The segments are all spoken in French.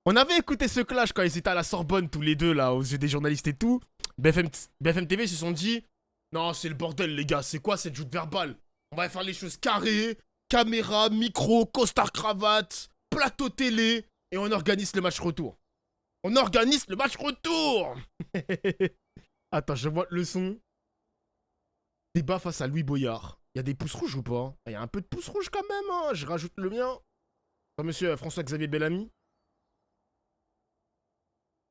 On avait écouté ce clash quand ils étaient à la Sorbonne tous les deux là, aux yeux des journalistes et tout. BFM TV se sont dit, non c'est le bordel les gars, c'est quoi cette joute verbale? On va faire les choses carrées, caméra, micro, costard cravate, plateau télé, et on organise le match retour. On organise le match retour. Attends, je vois le son. Débat face à Louis Boyard. Il y a des pouces rouges ou pas? Il y a un peu de pouces rouges quand même, hein. Je rajoute le mien. Attends, monsieur François-Xavier Bellamy.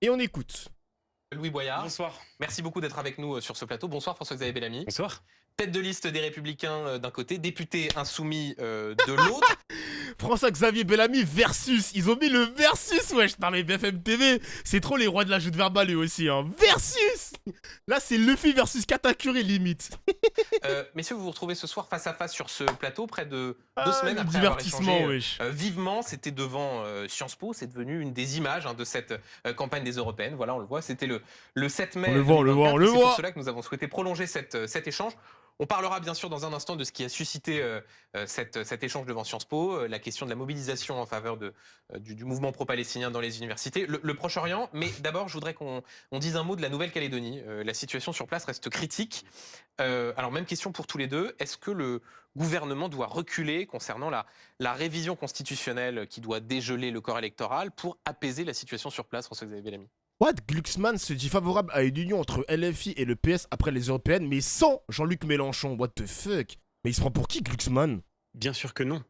Et on écoute. Louis Boyard. Bonsoir. Merci beaucoup d'être avec nous sur ce plateau. Bonsoir François-Xavier Bellamy. Bonsoir. Tête de liste des Républicains d'un côté, député insoumis de l'autre. François-Xavier Bellamy versus. Ils ont mis le versus, wesh. Non mais BFM TV, c'est trop les rois de la joute verbale eux aussi, hein. Versus. Là c'est Luffy versus Katakuri limite. Messieurs, vous vous retrouvez ce soir face à face sur ce plateau, près de 2 Ah, semaines le après avoir divertissement, échangé wesh. vivement. C'était devant Sciences Po, c'est devenu une des images de cette campagne des Européennes. Voilà, on le voit, c'était le 7 mai. On le voit, on le voit, on le C'est voit. pour cela que nous avons souhaité prolonger cet échange. On parlera bien sûr dans un instant de ce qui a suscité cet échange devant Sciences Po, la question de la mobilisation en faveur du mouvement pro-palestinien dans les universités, le Proche-Orient. Mais d'abord, je voudrais qu'on dise un mot de la Nouvelle-Calédonie. La situation sur place reste critique. Alors même question pour tous les deux. Est-ce que le gouvernement doit reculer concernant la révision constitutionnelle qui doit dégeler le corps électoral pour apaiser la situation sur place, François-Xavier Bellamy? What? Glucksmann se dit favorable à une union entre LFI et le PS après les européennes, mais sans Jean-Luc Mélenchon. What the fuck? Mais il se prend pour qui, Glucksmann? Bien sûr que non. Moi,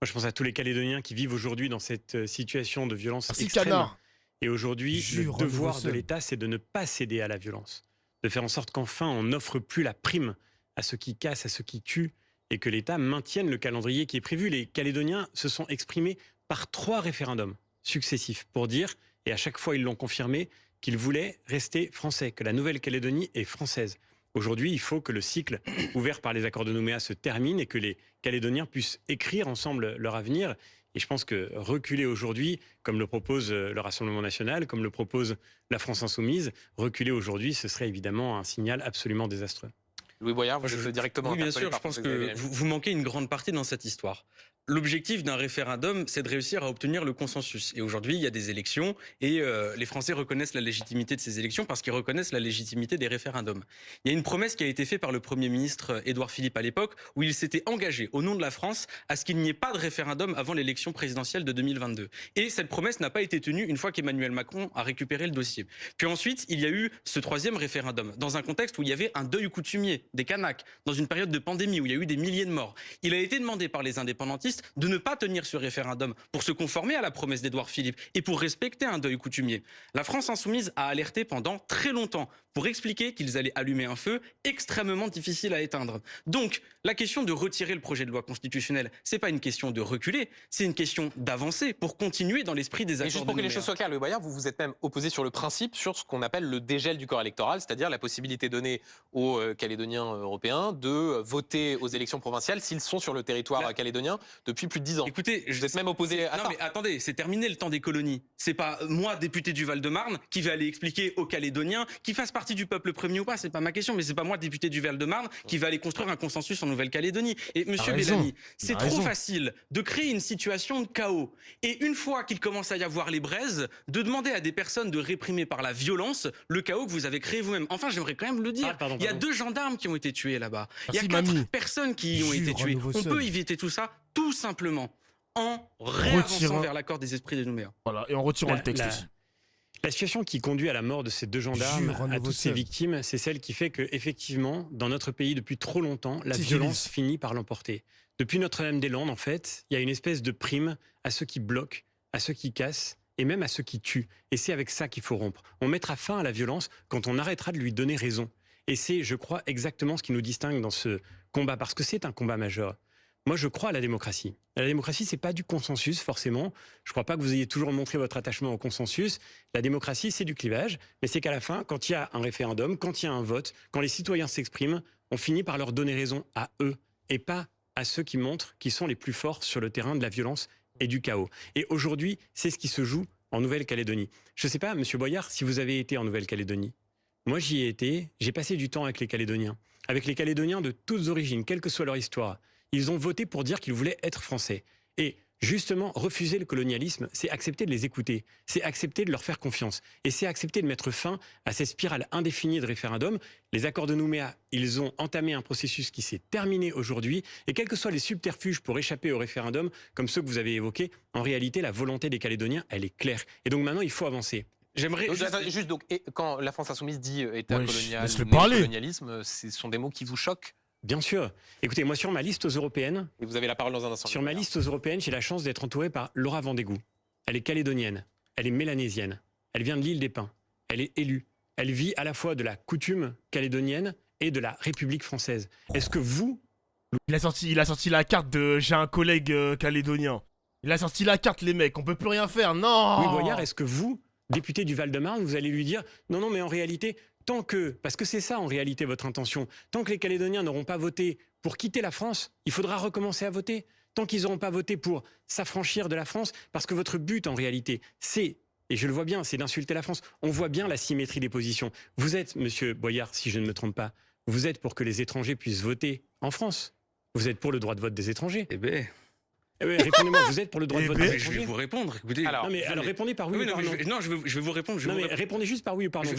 je pense à tous les Calédoniens qui vivent aujourd'hui dans cette situation de violence Merci, extrême. canard. Et aujourd'hui, Jure, le devoir renouveau de seul. l'État, c'est de ne pas céder à la violence. De faire en sorte qu'enfin, on n'offre plus la prime à ceux qui cassent, à ceux qui tuent, et que l'État maintienne le calendrier qui est prévu. Les Calédoniens se sont exprimés par 3 référendums successifs pour dire, et à chaque fois ils l'ont confirmé, qu'ils voulaient rester français, que la Nouvelle-Calédonie est française. Aujourd'hui, il faut que le cycle ouvert par les accords de Nouméa se termine et que les Calédoniens puissent écrire ensemble leur avenir. Et je pense que reculer aujourd'hui, comme le propose le Rassemblement national, comme le propose la France insoumise, reculer aujourd'hui, ce serait évidemment un signal absolument désastreux. Louis Boyard, vous êtes directement Oui, bien interpellé sûr, par je pense François-Xavier que Bellamy. vous manquez une grande partie dans cette histoire. L'objectif d'un référendum, c'est de réussir à obtenir le consensus. Et aujourd'hui, il y a des élections et les Français reconnaissent la légitimité de ces élections parce qu'ils reconnaissent la légitimité des référendums. Il y a une promesse qui a été faite par le Premier ministre Édouard Philippe à l'époque où il s'était engagé au nom de la France à ce qu'il n'y ait pas de référendum avant l'élection présidentielle de 2022. Et cette promesse n'a pas été tenue une fois qu'Emmanuel Macron a récupéré le dossier. Puis ensuite, il y a eu ce 3e référendum dans un contexte où il y avait un deuil coutumier des Kanaks, dans une période de pandémie où il y a eu des milliers de morts. Il a été demandé par les indépendantistes de ne pas tenir ce référendum pour se conformer à la promesse d'Édouard Philippe et pour respecter un deuil coutumier. La France insoumise a alerté pendant très longtemps pour expliquer qu'ils allaient allumer un feu extrêmement difficile à éteindre. Donc, la question de retirer le projet de loi constitutionnelle, c'est pas une question de reculer, c'est une question d'avancer pour continuer dans l'esprit des Mais accords juste de pour que les Nouméa. choses soient claires, Louis Boyard, vous vous êtes même opposé sur le principe sur ce qu'on appelle le dégel du corps électoral, c'est-à-dire la possibilité donnée aux Calédoniens européens de voter aux élections provinciales s'ils sont sur le territoire calédonien depuis plus de 10 ans. Écoutez, Vous êtes même opposé à non ça. mais attendez, c'est terminé le temps des colonies. C'est pas moi, député du Val-de-Marne, qui vais aller expliquer aux Calédoniens qu'ils fassent partie du peuple premier ou pas. C'est pas ma question, mais c'est pas moi, député du Val-de-Marne, qui va aller construire un consensus en Nouvelle-Calédonie. Et monsieur raison. Bellamy, c'est T'as trop raison. facile de créer une situation de chaos. Et une fois qu'il commence à y avoir les braises, de demander à des personnes de réprimer par la violence le chaos que vous avez créé vous-même. Enfin, j'aimerais quand même le dire. Ah, pardon, Il y a pardon. 2 gendarmes qui ont été tués là-bas. Il y a Merci, 4 mamie. personnes qui ont Jure, été tuées. renouveau On seul. peut éviter tout ça tout simplement en réavançant Retirant. vers l'accord des esprits de Nouméa. Voilà, et en retirant La- le texte la- aussi. La situation qui conduit à la mort de ces 2 gendarmes, Jure, à renouveau toutes ces seul. victimes, c'est celle qui fait que, effectivement, dans notre pays, depuis trop longtemps, la C'est violence Félix. finit par l'emporter. Depuis Notre-Dame-des-Landes, en fait, il y a une espèce de prime à ceux qui bloquent, à ceux qui cassent et même à ceux qui tuent. Et c'est avec ça qu'il faut rompre. On mettra fin à la violence quand on arrêtera de lui donner raison. Et c'est, je crois, exactement ce qui nous distingue dans ce combat, parce que c'est un combat majeur. Moi, je crois à la démocratie. La démocratie, c'est pas du consensus, forcément. Je crois pas que vous ayez toujours montré votre attachement au consensus. La démocratie, c'est du clivage. Mais c'est qu'à la fin, quand il y a un référendum, quand il y a un vote, quand les citoyens s'expriment, on finit par leur donner raison à eux et pas à ceux qui montrent qu'ils sont les plus forts sur le terrain de la violence et du chaos. Et aujourd'hui, c'est ce qui se joue en Nouvelle-Calédonie. Je sais pas, Monsieur Boyard, si vous avez été en Nouvelle-Calédonie. Moi, j'y ai été. J'ai passé du temps avec les Calédoniens. Avec les Calédoniens de toutes origines, quelle que soit leur histoire. Ils ont voté pour dire qu'ils voulaient être français. Et Justement, refuser le colonialisme, c'est accepter de les écouter, c'est accepter de leur faire confiance, et c'est accepter de mettre fin à cette spirale indéfinie de référendum. Les accords de Nouméa, ils ont entamé un processus qui s'est terminé aujourd'hui, et quels que soient les subterfuges pour échapper au référendum, comme ceux que vous avez évoqués, en réalité, la volonté des Calédoniens, elle est claire. Et donc maintenant, il faut avancer. J'aimerais Juste donc, quand la France Insoumise dit État Ouais, colonial, laisse-le parler. colonialisme, ce sont des mots qui vous choquent. Bien sûr. Écoutez, moi, sur ma liste aux européennes, Et vous avez la parole dans un instant. sur ma liste aux européennes, j'ai la chance d'être entouré par Laura Vandégou. Elle est calédonienne, elle est mélanésienne, elle vient de l'île des Pins, elle est élue, elle vit à la fois de la coutume calédonienne et de la République française. Est-ce que vous, Il a sorti la carte de j'ai un collègue calédonien. Il a sorti la carte, les mecs, on peut plus rien faire, non. Louis Boyard, est-ce que vous, député du Val-de-Marne, vous allez lui dire non, non, mais en réalité, tant que, parce que c'est ça en réalité votre intention, tant que les Calédoniens n'auront pas voté pour quitter la France, il faudra recommencer à voter. Tant qu'ils n'auront pas voté pour s'affranchir de la France, parce que votre but en réalité, c'est, et je le vois bien, c'est d'insulter la France. On voit bien la symétrie des positions. Vous êtes, monsieur Boyard, si je ne me trompe pas, vous êtes pour que les étrangers puissent voter en France. Vous êtes pour le droit de vote des étrangers. Eh ben, Répondez-moi, vous êtes pour le droit de vote des je vais étrangers? vous répondre. Écoutez, Alors, Non mais alors répondez par oui, oui, ou non, par mais non. je vais vous répondre. Non mais répondez juste par oui ou par non.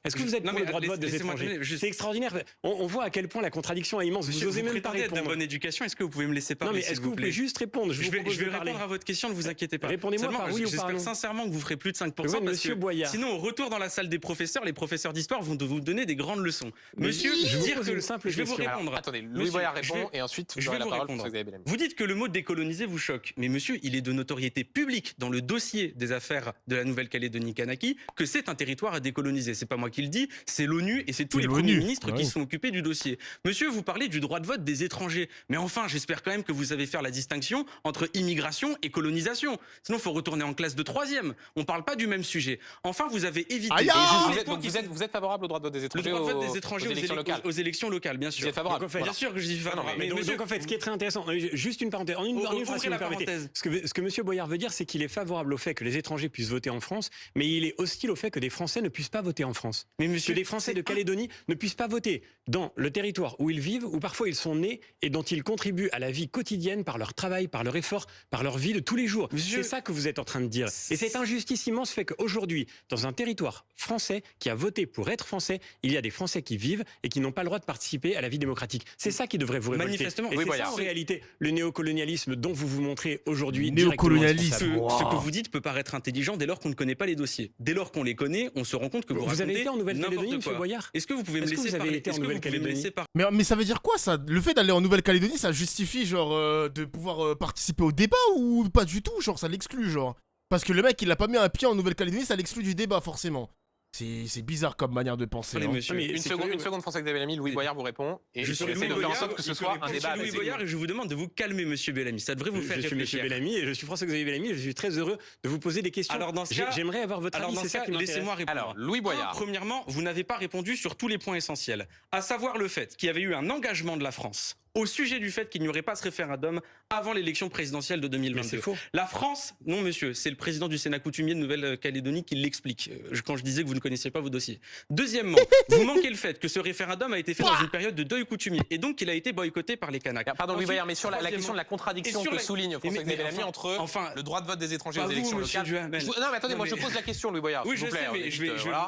Est-ce que vous êtes non, pour mais le droit de vote des laissez-moi étrangers? terminer, juste- C'est extraordinaire. On voit à quel point la contradiction est immense. Vous Monsieur, osez vous même pas prétendez être de répondre. bonne éducation. Est-ce que vous pouvez me laisser Non parler, mais s'il est-ce que vous vous plaît? pouvez juste répondre? Je vous vais propose de répondre parler. à votre question, ne vous inquiétez pas. Répondez-moi Seulement, par oui ou par j'espère non. sincèrement que vous ferez plus de 5%. Oui, parce monsieur que Boyard. sinon, au retour dans la salle des professeurs, les professeurs d'histoire vont vous donner des grandes leçons. Mais Monsieur, je vous dire pose que une simple je vais vous question. répondre. Attendez, Louis Monsieur, Boyard je répond vais- et ensuite vous je aurez vais la vous parole. répondre. François-Xavier Bellamy. Vous dites que le mot décoloniser vous choque, mais monsieur, il est de notoriété publique dans le dossier des affaires de la Nouvelle-Calédonie-Kanaki que c'est un territoire à décoloniser. C'est pas moi qui le dis, c'est l'ONU et c'est tous C'est les l'ONU, premiers ministres ouais. qui se sont occupés du dossier. Monsieur, vous parlez du droit de vote des étrangers, mais enfin, j'espère quand même que vous savez faire la distinction entre immigration et colonisation. Sinon, il faut retourner en classe de 3e. On parle pas du même sujet. Enfin, vous avez évité. Aïe, et aïe juste- Vous êtes favorable au droit de vote des le étrangers droit de vote aux des étrangers aux élections locales. aux élections locales, bien sûr. Vous êtes favorable. Donc, en fait, Bien sûr que j'y suis Non, non, favorable. mais Donc, monsieur, en fait, ce qui est très intéressant, juste une parenthèse, en une phrase, ouvrez si vous la me permettez. parenthèse. Ce que monsieur Boyard veut dire, c'est qu'il est favorable au fait que les étrangers puissent voter en France, mais il est hostile au fait que des Français ne puissent pas voter en France. mais Que monsieur, des Français de Calédonie ne puissent pas voter dans le territoire où ils vivent, où parfois ils sont nés et dont ils contribuent à la vie quotidienne par leur travail, par leur effort, par leur vie de tous les jours. Monsieur- C'est ça que vous êtes en train de dire. Et cette injustice immense fait qu'aujourd'hui, dans un territoire français qui a voté pour être français, il y a des Français qui vivent et qui n'ont pas le droit de participer à la vie démocratique. C'est ça qui devrait vous révolter. Manifestement, Et oui, c'est Boyard. ça en réalité le néocolonialisme dont vous vous montrez aujourd'hui. Néocolonialisme. directement responsable. Ce que vous dites peut paraître intelligent dès lors qu'on ne connaît pas les dossiers. Dès lors qu'on les connaît, on se rend compte que vous Vous avez racontez été en Nouvelle-Calédonie, n'importe monsieur quoi. Boyard? Est-ce que vous pouvez me Est-ce que laisser vous avez parler? été en Est-ce que vous pouvez me Nouvelle-Calédonie laisser parler? Mais ça veut dire quoi ça? Le fait d'aller en Nouvelle-Calédonie, ça justifie genre de pouvoir participer au débat ou pas du tout? Genre ça l'exclut genre. Parce que le mec il a pas mis un pied en Nouvelle-Calédonie, ça l'exclut du débat forcément. C'est bizarre comme manière de penser. Allez, hein. monsieur. Mais Une c'est seconde, curieux. François-Xavier Bellamy, Louis Boyard vous répond. Et Je je suis vais essayer de Louis faire en Boyard, sorte que ce soit un je débat suis Louis assez Boyard et je vous demande de vous calmer, monsieur Bellamy. Ça devrait vous faire Je suis monsieur réfléchir. Bellamy et je suis François-Xavier Bellamy et je suis très heureux de vous poser des questions. Alors, dans ce cas- J'aimerais avoir votre Alors avis, dans c'est ce ça cas, qui m'intéresse. laissez-moi répondre. Alors, Louis Boyard. Premièrement, vous n'avez pas répondu sur tous les points essentiels, à savoir le fait qu'il y avait eu un engagement de la France au sujet du fait qu'il n'y aurait pas ce référendum avant l'élection présidentielle de Mais 2022. c'est faux. La France, non monsieur, c'est le président du Sénat coutumier de Nouvelle-Calédonie qui l'explique, quand je disais que vous ne connaissiez pas vos dossiers. Deuxièmement, vous manquez le fait que ce référendum a été fait dans une période de deuil coutumier et donc qu'il a été boycotté par les Kanaks. Pardon, Louis Ensuite, Boyard, mais sur la question troisièmement- de la contradiction et sur que la- souligne François-Xavier mais Bellamy entre enfin, le droit de vote des étrangers pas aux vous, élections monsieur locales. Duhamel. Non, mais attendez, Non, moi je mais- pose la question, Louis Boyard. Oui, s'il je vous plaît, sais, on mais évite,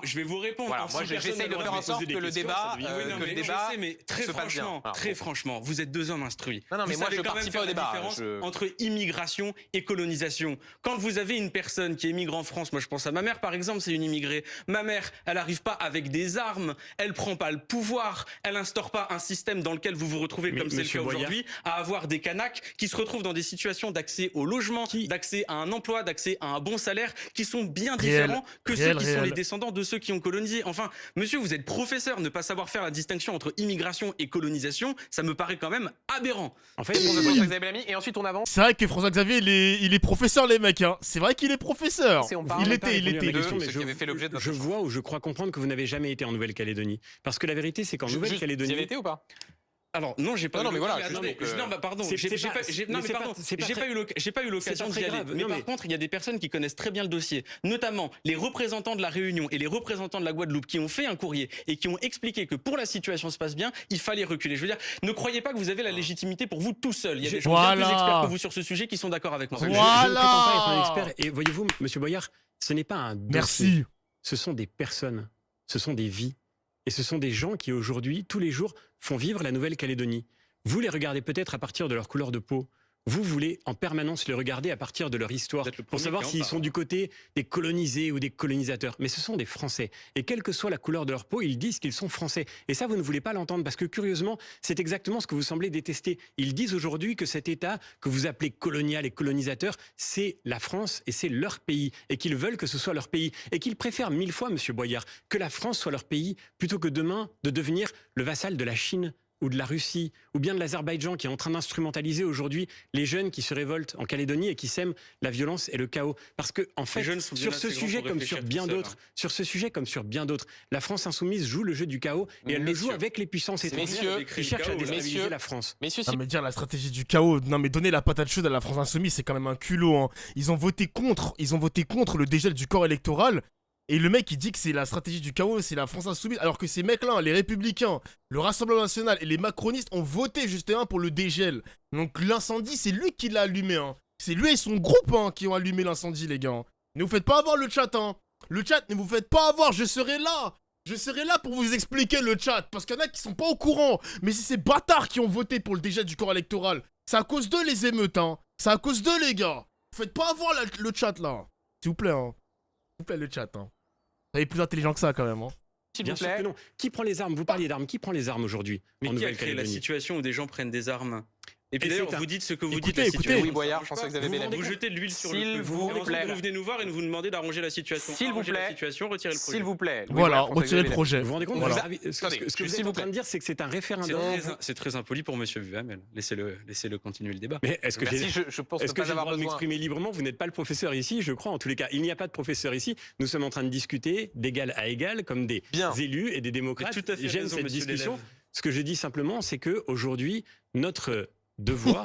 je vais vous répondre. Voilà, Ainsi, moi personne j'essaye de n'a le faire droit en sorte poser des que le questions, débat, ça devient- Oui, non, que mais le je débat sais, mais très se passe bien. franchement, Voilà, très bon. franchement, vous êtes deux hommes instruits. Non, non, mais Vous moi, savez je quand même participe faire au la débat, différence je- entre immigration et colonisation. Quand vous avez une personne qui émigre en France, moi je pense à ma mère par exemple, c'est une immigrée. Ma mère, elle n'arrive pas avec des armes, elle prend pas le pouvoir, elle instaure pas un système dans lequel vous vous retrouvez Mais, comme c'est le monsieur cas Boyard- aujourd'hui, à avoir des Kanaks qui se retrouvent dans des situations d'accès au logement, d'accès à un emploi, d'accès à un bon salaire, qui sont bien Réel, différents que réel, ceux qui sont réel. les descendants de ceux qui ont colonisé. Enfin, monsieur, vous êtes professeur, ne pas savoir faire la distinction entre immigration et colonisation, ça me paraît quand même aberrant. En fait, François-Xavier Bellamy, et ensuite on avance. C'est vrai que François-Xavier il est professeur les mecs hein. C'est vrai qu'il est professeur. Si on parle- Il on pas était, il répondu à ma était. question, ceux mais qui avaient fait l'objet de votre je échange. vois ou je crois comprendre que vous n'avez jamais été en Nouvelle-Calédonie. Parce que la vérité, c'est qu'en Vous y Nouvelle-Calédonie, avez été ou pas? Alors non, j'ai pas. Non, mais voilà, Attendez, juste non, bah, pardon. c'est J'ai pas- pas, c'est- non, mais mais c'est pardon. pas- c'est pas J'ai très- pas eu l'occasion c'est pas d'y très aller. grave. Mais Non, par mais- contre, il y a des personnes qui connaissent très bien le dossier, notamment les représentants de la Réunion et les représentants de la Guadeloupe, qui ont fait un courrier et qui ont expliqué que pour la situation se passe bien, il fallait reculer. Je veux dire, ne croyez pas que vous avez la légitimité pour vous tout seul. Il y a des gens bien Voilà. plus experts que vous sur ce sujet qui sont d'accord avec moi. Je ne Voilà. prétends pas être un expert. Et voyez-vous, Monsieur Boyard, ce n'est pas un dossier. Merci. Ce sont des personnes, ce sont des vies. Et ce sont des gens qui aujourd'hui, tous les jours, font vivre la Nouvelle-Calédonie. Vous les regardez peut-être à partir de leur couleur de peau. Vous voulez en permanence les regarder à partir de leur histoire Vous êtes le pour premier savoir qui en s'ils parle. sont du côté des colonisés ou des colonisateurs. Mais ce sont des Français. Et quelle que soit la couleur de leur peau, ils disent qu'ils sont Français. Et ça, vous ne voulez pas l'entendre parce que curieusement, c'est exactement ce que vous semblez détester. Ils disent aujourd'hui que cet État que vous appelez colonial et colonisateur, c'est la France et c'est leur pays. Et qu'ils veulent que ce soit leur pays. Et qu'ils préfèrent 1000 fois, Monsieur Boyard, que la France soit leur pays plutôt que demain de devenir le vassal de la Chine ou de la Russie, ou bien de l'Azerbaïdjan qui est en train d'instrumentaliser aujourd'hui les jeunes qui se révoltent en Calédonie et qui sèment la violence et le chaos. Parce que, en fait, jeunes sont bien sur ce assez grands sujet pour comme sur réfléchir bien tout seuls, d'autres, la France insoumise joue le jeu du chaos et elle le joue Messieurs. avec les puissances étrangères Messieurs. qui cherchent à déstabiliser Messieurs. la France. Messieurs, Non si mais dire la stratégie du chaos, non mais donner la patate chaude à la France Insoumise, c'est quand même un culot. Hein. Ils ont voté contre le dégel du corps électoral. Et le mec il dit que c'est la stratégie du chaos, c'est la France Insoumise, alors que ces mecs-là, les Républicains, le Rassemblement National et les Macronistes ont voté justement pour le dégel. Donc l'incendie, c'est lui qui l'a allumé. Hein. C'est lui et son groupe qui ont allumé l'incendie, les gars. Ne vous faites pas avoir le chat, hein. Le chat, ne vous faites pas avoir, je serai là. Je serai là pour vous expliquer le chat, parce qu'il y en a qui sont pas au courant. Mais c'est ces bâtards qui ont voté pour le dégel du corps électoral. C'est à cause d'eux les émeutes, hein. C'est à cause d'eux, les gars. Vous faites pas avoir le chat, là. S'il vous plaît, hein. S'il vous plaît, le chat, hein. Vous êtes plus intelligent que ça, quand même, hein. s'il Bien vous sûr plaît. que non. Qui prend les armes? Vous parliez d'armes. Qui prend les armes aujourd'hui Mais en qui a créé la Nouvelle-Calédonie? situation où des gens prennent des armes? Et puis Et d'ailleurs, c'est un- vous dites ce que vous Écoutez, dites. La écoutez. situation, Louis ça Boyard, change pas. François-Xavier Vous Bellamy. jetez de l'huile sur S'il le feu. vous plaît. Vous venez nous voir et vous nous demandez d'arranger la situation. S'il vous Arranger la plaît. situation, retirez le projet. S'il vous plaît. Louis Voilà, Boyard, retirez le François-Xavier projet. Vous vous rendez compte Voilà. ce Attendez, que vous juste êtes s'il en vous train de plaît. dire, c'est que c'est un C'est référendum. très impoli pour Monsieur Vuhamel. Laissez-le continuer le débat. Mais est-ce que Merci, j'ai... je pense Est-ce ne que pas j'ai le avoir droit de besoin. m'exprimer librement? Vous n'êtes pas le professeur ici, je crois. En tous les cas, il n'y a pas de professeur ici. Nous sommes en train de discuter d'égal à égal, comme des Bien. élus et des démocrates. Tout à fait J'aime raison, cette monsieur discussion. l'élève. Ce que je dis simplement, c'est que aujourd'hui, notre devoir,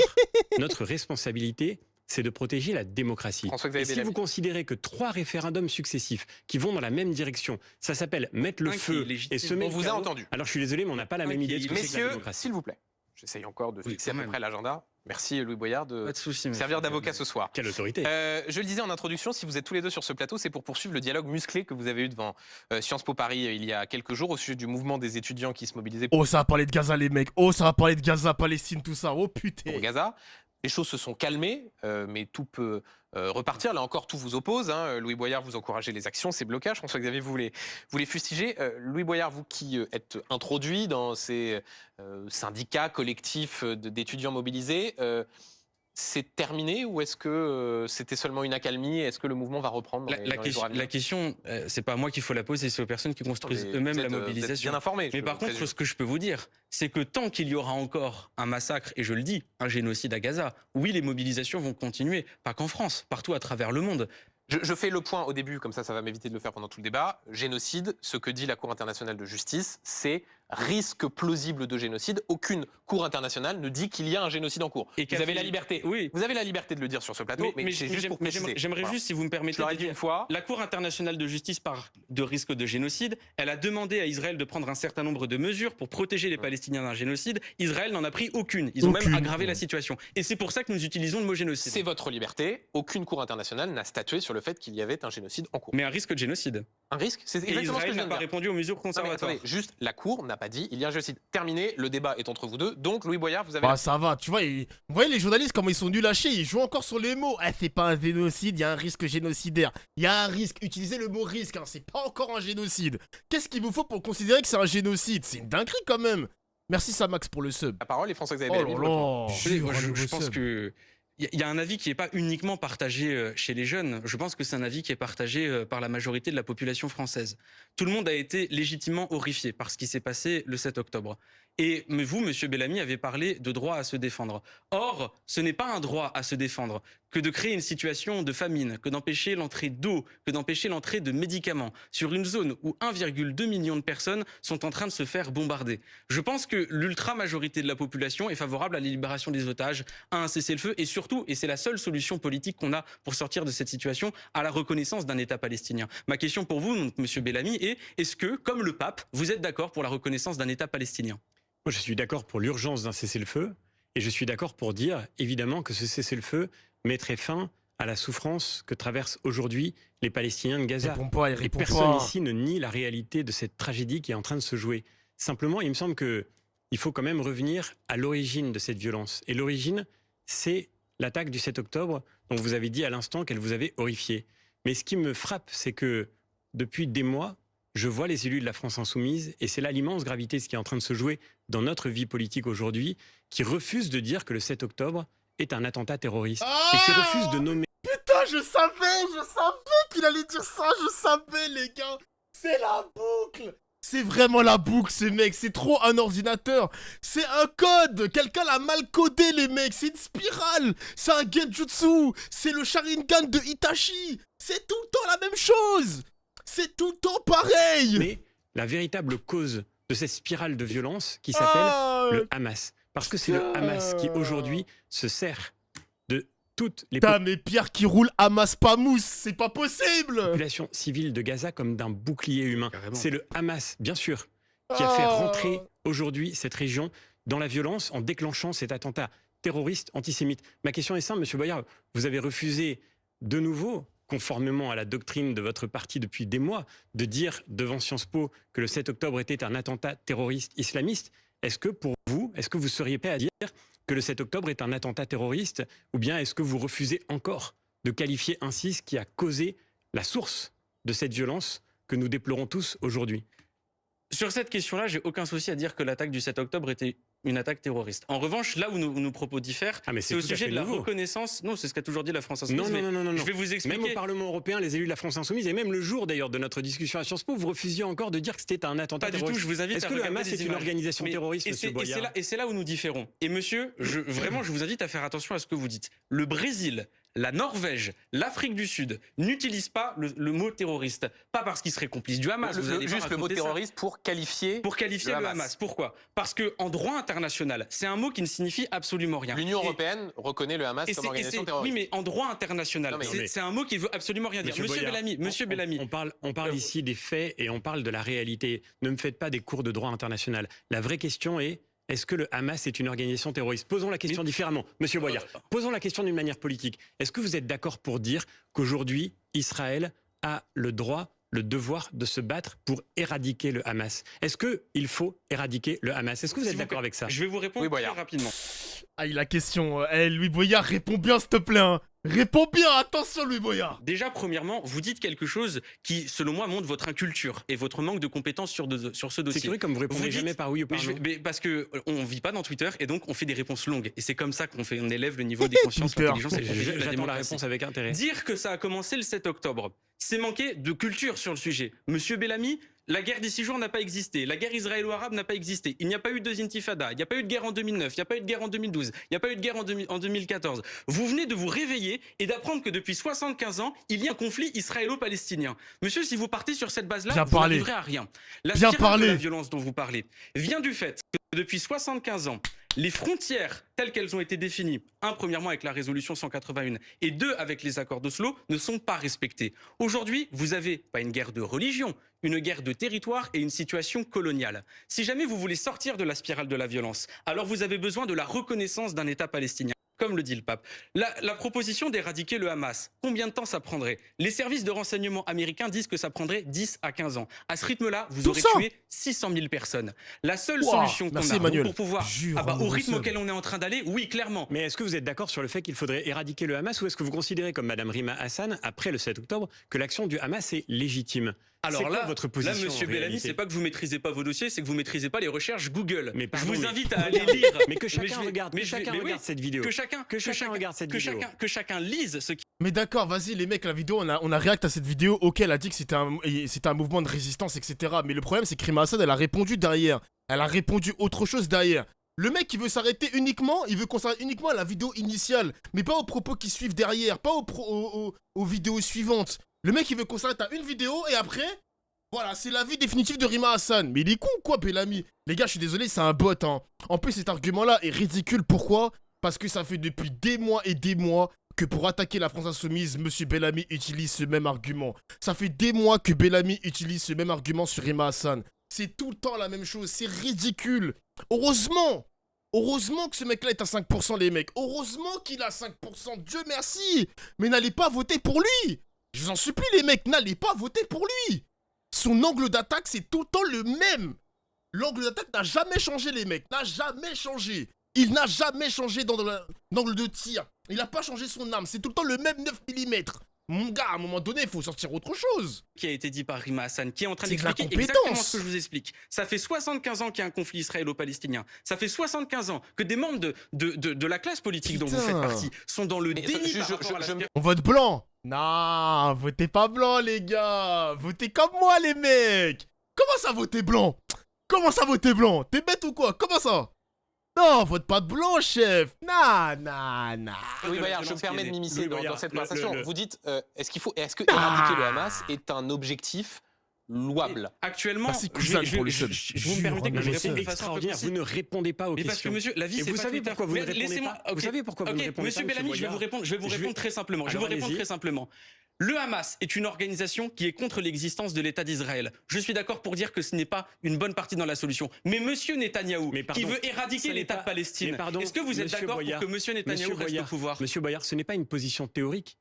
notre responsabilité, c'est de protéger la démocratie. François-Xavier Et si Bellamy. vous considérez que 3 référendums successifs qui vont dans la même direction, ça s'appelle mettre le Un qui est feu légitime. et semer On le vous a chaos, entendu. alors je suis désolé, mais on n'a pas la Un même qui idée de ce que c'est que la Messieurs, démocratie. s'il vous plaît. J'essaye encore de Oui, fixer à quand peu même. près l'agenda. Merci Louis Boyard de Pas de souci. monsieur servir d'avocat Vuhamel. ce soir. Quelle autorité. Je le disais en introduction, si vous êtes tous les deux sur ce plateau, c'est pour poursuivre le dialogue musclé que vous avez eu devant Sciences Po Paris il y a quelques jours au sujet du mouvement des étudiants qui se mobilisaient Oh, ça va parler de Gaza, les mecs. Oh, ça va parler de Gaza, Palestine, tout ça. Oh, putain. pour Gaza. Les choses se sont calmées, mais tout peut repartir. Là encore, tout vous oppose. Hein. Louis Boyard, vous encouragez les actions, ces blocages. François-Xavier, vous les fustigez. Louis Boyard, vous qui êtes introduit dans ces syndicats collectifs d'étudiants mobilisés, c'est terminé ou est-ce que c'était seulement une accalmie? Est-ce que le mouvement va reprendre dans les jours à venir? La question, c'est pas à moi qu'il faut la poser, c'est aux personnes qui construisent Attendez, eux-mêmes vous la êtes, vous êtes mobilisation. bien informé. Mais par contre, ce que je peux vous dire, c'est que tant qu'il y aura encore un massacre, et je le dis, un génocide à Gaza, oui, les mobilisations vont continuer, pas qu'en France, partout à travers le monde. Je fais le point au début, comme ça va m'éviter de le faire pendant tout le débat. Génocide, ce que dit la Cour internationale de justice, c'est risque plausible de génocide. Aucune Cour internationale ne dit qu'il y a un génocide en cours. Et Vous qu'a avez fait- la liberté. Oui. Vous avez la liberté de le dire sur ce plateau, mais c'est juste pour préciser. J'aimerais Voilà. juste, si vous me permettez, Je l'aurais de dit dire, une fois. la Cour internationale de justice parle de risque de génocide. Elle a demandé à Israël de prendre un certain nombre de mesures pour protéger les Palestiniens d'un génocide. Israël n'en a pris aucune. Ils ont Aucune. même aggravé la situation. Et c'est pour ça que nous utilisons le mot génocide. C'est votre liberté. Aucune Cour internationale n'a statué sur le fait qu'il y avait un génocide en cours. Mais un risque de génocide. Un risque, c'est Et exactement ce que Israël je viens n'a de pas dire. répondu aux mesures Non, mais conservatoires. attendez, juste la Cour n'a pas dit il y a un génocide. Terminé, le débat est entre vous deux. Donc Louis Boyard, vous avez Bah, ça va, tu vois, vous voyez les journalistes comment ils sont nuls à chier, ils jouent encore sur les mots. Ah, c'est pas un génocide, il y a un risque génocidaire. Il y a un risque, utilisez le mot risque, hein, c'est pas encore un génocide. Qu'est-ce qu'il vous faut pour considérer que c'est un génocide? C'est une dinguerie quand même. Merci Samax pour le sub. la parole et François-Xavier Oh Bellamy. là de reprendre. là. Écoutez, moi, Jure, je le pense sub. que il y a un avis qui n'est pas uniquement partagé chez les jeunes. Je pense que c'est un avis qui est partagé par la majorité de la population française. Tout le monde a été légitimement horrifié par ce qui s'est passé le 7 octobre. Mais vous, monsieur Bellamy, avez parlé de droit à se défendre. Or, ce n'est pas un droit à se défendre que de créer une situation de famine, que d'empêcher l'entrée d'eau, que d'empêcher l'entrée de médicaments sur une zone où 1,2 million de personnes sont en train de se faire bombarder. Je pense que l'ultra-majorité de la population est favorable à la libération des otages, à un cessez-le-feu et surtout, et c'est la seule solution politique qu'on a pour sortir de cette situation, à la reconnaissance d'un État palestinien. Ma question pour vous, donc, monsieur Bellamy, est est-ce que, comme le pape, vous êtes d'accord pour la reconnaissance d'un État palestinien ? Moi, je suis d'accord pour l'urgence d'un cessez-le-feu et je suis d'accord pour dire, évidemment, que ce cessez-le-feu mettrait fin à la souffrance que traversent aujourd'hui les Palestiniens de Gaza. Il répond Personne pas. ici ne nie la réalité de cette tragédie qui est en train de se jouer. Simplement, il me semble qu'il faut quand même revenir à l'origine de cette violence. Et l'origine, c'est l'attaque du 7 octobre, dont vous avez dit à l'instant qu'elle vous avait horrifié. Mais ce qui me frappe, c'est que depuis des mois, je vois les élus de la France insoumise, et c'est là l'immense gravité de ce qui est en train de se jouer dans notre vie politique aujourd'hui, qui refusent de dire que le 7 octobre est un attentat terroriste. Et qui refusent de nommer... Putain, je savais qu'il allait dire ça, je savais, les gars. C'est la boucle. C'est vraiment la boucle, ces mecs. C'est trop un ordinateur. C'est un code. Quelqu'un l'a mal codé, les mecs. C'est une spirale. C'est un genjutsu. C'est le Sharingan de Itachi. C'est tout le temps la même chose. C'est tout le temps pareil. Mais la véritable cause de cette spirale de violence qui s'appelle le Hamas. Parce que c'est le Hamas qui aujourd'hui se sert de toutes les Putain, mais Pierre qui roule Hamas pas mousse, c'est pas possible. populations civiles de Gaza comme d'un bouclier humain. Carrément. C'est le Hamas, bien sûr, qui a fait rentrer aujourd'hui cette région dans la violence en déclenchant cet attentat terroriste antisémite. Ma question est simple, monsieur Boyard. Vous avez refusé de nouveau, conformément à la doctrine de votre parti depuis des mois, de dire devant Sciences Po que le 7 octobre était un attentat terroriste islamiste. Est-ce que pour vous, est-ce que vous seriez prêt à dire que le 7 octobre est un attentat terroriste, ou bien est-ce que vous refusez encore de qualifier ainsi ce qui a causé la source de cette violence que nous déplorons tous aujourd'hui? Sur cette question-là, j'ai aucun souci à dire que l'attaque du 7 octobre était une attaque terroriste. En revanche, là où nos propos diffèrent, c'est au sujet de la reconnaissance. Non, c'est ce qu'a toujours dit la France Insoumise. Non. Je vais vous expliquer. Même au Parlement européen, les élus de la France Insoumise, et même le jour d'ailleurs de notre discussion à Sciences Po, vous refusiez encore de dire que c'était un attentat terroriste. Pas du tout, je vous invite Est-ce à que le regarder Hamas des est une images. organisation terroriste, monsieur Boyard? Et c'est là où nous différons. Et monsieur, vraiment, je vous invite à faire attention à ce que vous dites. Le Brésil, la Norvège, l'Afrique du Sud n'utilisent pas le mot terroriste. Pas parce qu'ils seraient complices du Hamas. Vous allez Juste le mot terroriste pour qualifier le Hamas. Pourquoi? Parce qu'en droit international, c'est un mot qui ne signifie absolument rien. L'Union européenne reconnaît le Hamas comme organisation terroriste. Oui, mais en droit international, c'est un mot qui veut absolument rien dire. Monsieur Bellamy, on parle ici des faits et on parle de la réalité. Ne me faites pas des cours de droit international. La vraie question est: est-ce que le Hamas est une organisation terroriste? Posons la question différemment. Monsieur Boyard, posons la question d'une manière politique. Est-ce que vous êtes d'accord pour dire qu'aujourd'hui, Israël a le droit, le devoir de se battre pour éradiquer le Hamas? Est-ce qu'il faut éradiquer le Hamas? Est-ce que vous êtes d'accord avec ça? Je vais vous répondre très rapidement. Aïe, la question. Louis Boyard, réponds bien, s'il te plaît. Hein. Réponds bien, attention, Louis Boyard. Déjà, premièrement, vous dites quelque chose qui, selon moi, montre votre inculture et votre manque de compétences sur ce dossier. C'est curieux comme vous répondez jamais par oui ou par non. Parce que on vit pas dans Twitter et donc on fait des réponses longues. Et c'est comme ça qu'on élève le niveau des consciences, l'intelligence et j'attends la réponse avec intérêt. Dire que ça a commencé le 7 octobre, c'est manquer de culture sur le sujet. Monsieur Bellamy, la guerre des 6 jours n'a pas existé. La guerre israélo-arabe n'a pas existé. Il n'y a pas eu deux intifadas. Il n'y a pas eu de guerre en 2009. Il n'y a pas eu de guerre en 2012. Il n'y a pas eu de guerre en 2014. Vous venez de vous réveiller et d'apprendre que depuis 75 ans, il y a un conflit israélo-palestinien. Monsieur, si vous partez sur cette base-là, vous n'arriverez à rien. La spirale de la violence dont vous parlez vient du fait que depuis 75 ans, les frontières telles qu'elles ont été définies, premièrement avec la résolution 181 et avec les accords d'Oslo, ne sont pas respectées. Aujourd'hui, vous avez pas une guerre de religion, une guerre de territoire et une situation coloniale. Si jamais vous voulez sortir de la spirale de la violence, alors vous avez besoin de la reconnaissance d'un État palestinien. Comme le dit le pape. La proposition d'éradiquer le Hamas, combien de temps ça prendrait? Les services de renseignement américains disent que ça prendrait 10 à 15 ans. À ce rythme-là, vous aurez tué 600 000 personnes. La seule solution qu'on a pour pouvoir... au rythme auquel on est en train d'aller, oui, clairement. Mais est-ce que vous êtes d'accord sur le fait qu'il faudrait éradiquer le Hamas, ou est-ce que vous considérez, comme Madame Rima Hassan, après le 7 octobre, que l'action du Hamas est légitime? Alors là, monsieur Bellamy, c'est pas que vous maîtrisez pas vos dossiers, c'est que vous maîtrisez pas les recherches Google. Mais je vous invite à aller lire. Mais que chacun regarde cette vidéo. Que chacun regarde cette vidéo. Que chacun lise ce qui... Mais d'accord, vas-y les mecs, la vidéo, on a réacté à cette vidéo. Ok, elle a dit que c'était un mouvement de résistance, etc. Mais le problème, c'est que Rima Hassan, elle a répondu derrière. Elle a répondu autre chose derrière. Le mec, il veut s'arrêter uniquement, il veut qu'on s'arrête uniquement à la vidéo initiale, mais pas aux propos qui suivent derrière, pas aux vidéos suivantes. Le mec, il veut qu'on s'arrête à une vidéo et après, voilà, c'est l'avis définitif de Rima Hassan. Mais il est con ou quoi, Bellamy? Les gars, je suis désolé, c'est un bot, hein. En plus, cet argument-là est ridicule. Pourquoi? Parce que ça fait depuis des mois et des mois que pour attaquer la France Insoumise, Monsieur Bellamy utilise ce même argument. Ça fait des mois que Bellamy utilise ce même argument sur Rima Hassan. C'est tout le temps la même chose, c'est ridicule. Heureusement que ce mec-là est à 5%, les mecs. Heureusement qu'il a 5%, Dieu merci. Mais n'allez pas voter pour lui. Je vous en supplie, les mecs, n'allez pas voter pour lui. Son angle d'attaque, c'est tout le temps le même. L'angle d'attaque n'a jamais changé, les mecs. N'a jamais changé. Il n'a jamais changé dans l'angle de tir. Il n'a pas changé son arme. C'est tout le temps le même 9 mm. Mon gars, à un moment donné, il faut sortir autre chose. Qui a été dit par Rima Hassan, qui est en train C'est de la d'expliquer exactement compétence. ce que je vous explique. Ça fait 75 ans qu'il y a un conflit israélo-palestinien. Ça fait 75 ans que des membres de la classe politique dont vous faites partie sont dans le déni par rapport à la On vote blanc. Non, votez pas blanc, les gars. Votez comme moi, les mecs. Comment ça, voter blanc? Comment ça, voter blanc? T'es bête ou quoi? Comment ça? Non, vote pas de blanc, chef. Non. Louis Boyard, je me permets de m'immiscer Louis dans Boyard, cette conversation. le- Vous dites, est-ce que éradiquer le Hamas est un objectif louable? Actuellement, Merci, cousin, pour le seul. vous me permettez que je Mais c'est réponde de façon un peu extraordinaire. Vous précise. ne répondez pas aux Mais parce que questions. monsieur, la vie, Et c'est vous pas savez Twitter. pourquoi vous ne Mais répondez laissez-moi- pas. Vous savez pourquoi vous ne répondez Monsieur pas, Bellamy, je vais vous répondre. Je vais vous répondre très simplement. Je vais vous répondre très simplement. Le Hamas est une organisation qui est contre l'existence de l'État d'Israël. Je suis d'accord pour dire que ce n'est pas une bonne partie dans la solution. Mais monsieur Netanyahou, Mais pardon, qui veut éradiquer ça n'est l'État pas- de Palestine, mais pardon, est-ce que vous êtes monsieur d'accord pour Boyard, que monsieur Netanyahou reste au pouvoir? Monsieur Boyard, ce n'est pas une position théorique.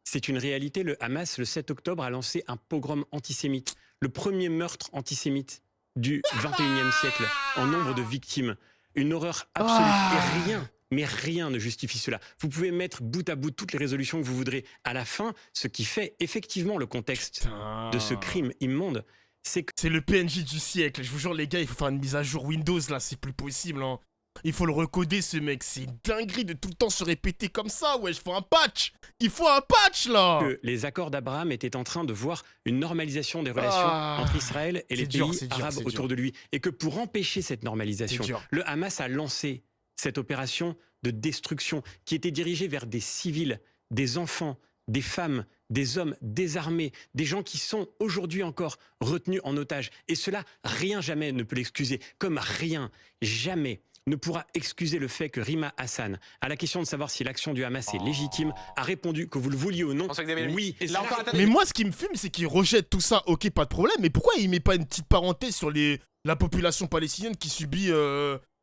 C'est une réalité. Le Hamas, le 7 octobre, a lancé un pogrom antisémite. Le premier meurtre antisémite du 21e siècle en nombre de victimes. Une horreur absolue. Et rien ne justifie cela. Vous pouvez mettre bout à bout toutes les résolutions que vous voudrez. À la fin, ce qui fait effectivement le contexte de ce crime immonde, c'est que C'est le PNJ du siècle. Je vous jure, les gars, il faut faire une mise à jour Windows, là. C'est plus possible, hein. Il faut le recoder, ce mec. C'est une dinguerie de tout le temps se répéter comme ça, ouais. Il faut un patch. Il faut un patch, là. que les accords d'Abraham étaient en train de voir une normalisation des relations entre Israël et les C'est dur, pays c'est dur, arabes c'est autour de lui. Et que pour empêcher cette normalisation, C'est dur. le Hamas a lancé cette opération de destruction qui était dirigée vers des civils, des enfants, des femmes, des hommes désarmés, des gens qui sont aujourd'hui encore retenus en otage. Et cela, rien jamais ne peut l'excuser. Comme rien, jamais ne pourra excuser le fait que Rima Hassan, à la question de savoir si l'action du Hamas est légitime, a répondu que vous le vouliez ou non. François-Xavier Bellamy. Oui. Et là encore, attendez. Mais moi, ce qui me fume, c'est qu'il rejette tout ça. Ok, pas de problème. Mais pourquoi il met pas une petite parenthèse sur la population palestinienne qui subit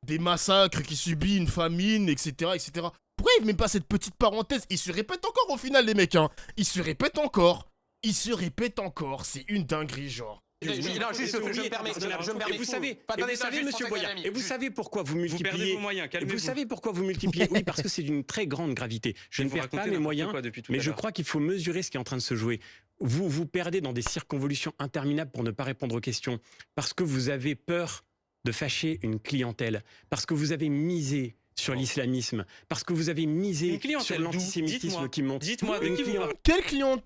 des massacres, qui subit une famine, etc., etc. Pourquoi il met pas cette petite parenthèse? Il se répète encore au final, les mecs, hein. Il se répète encore. C'est une dinguerie, genre. Non, juste, je me permets. Et vous savez, Attendez, monsieur François-Xavier Boyard, Bellamy. et vous savez pourquoi vous Vous perdez multipliez. vos moyens, Et calmez-vous. vous savez pourquoi vous multipliez. Oui, parce que c'est d'une très grande gravité. Je ne Vous perds pas racontez mes n'importe moyens, quoi depuis tout mais à je l'heure. crois qu'il faut mesurer ce qui est en train de se jouer. Vous vous perdez dans des circonvolutions interminables pour ne pas répondre aux questions, parce que vous avez peur de fâcher une clientèle, parce que vous avez misé sur l'islamisme, parce que vous avez misé Une clientèle sur d'où? l'antisémitisme Dites-moi. qui monte. Dites-moi, de Une qui vous parlez? Quel client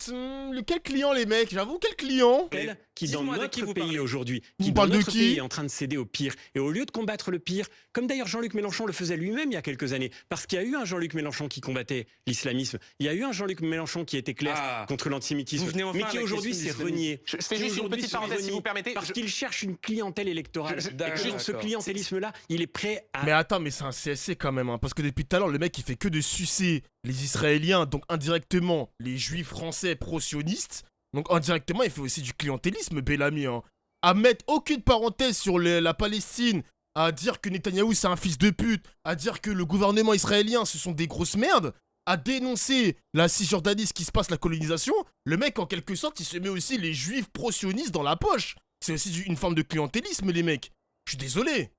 Quel client, les mecs? J'avoue, quel client? Tel qui dans Dites-moi de qui notre vous pays parlez. aujourd'hui, Vous qui dans parlez de notre qui? pays est en train de céder au pire. Et au lieu de combattre le pire, comme d'ailleurs Jean-Luc Mélenchon le faisait lui-même il y a quelques années, parce qu'il y a eu un Jean-Luc Mélenchon qui combattait l'islamisme, il y a eu un Jean-Luc Mélenchon qui était clair Ah. contre l'antisémitisme, Vous venez enfin mais qui avec aujourd'hui les s'est islamistes. renié. Je fais Qui juste une aujourd'hui petite se parenthèse, si renie vous permettez. Parce qu'il cherche une clientèle électorale. Je- Et que dans ce D'accord. clientélisme-là, il est prêt à... Mais attends, mais c'est un CSC quand même, hein, parce que depuis tout à l'heure, le mec il fait que de sucer les Israéliens, donc indirectement les Juifs français pro-sionistes, donc indirectement il fait aussi du clientélisme, Bellamy. Hein. À mettre aucune parenthèse sur la Palestine, à dire que Netanyahou c'est un fils de pute, à dire que le gouvernement israélien ce sont des grosses merdes, à dénoncer la Cisjordanie, ce qui se passe, la colonisation, le mec en quelque sorte il se met aussi les Juifs pro-sionistes dans la poche. C'est aussi une forme de clientélisme, les mecs. Je suis désolé.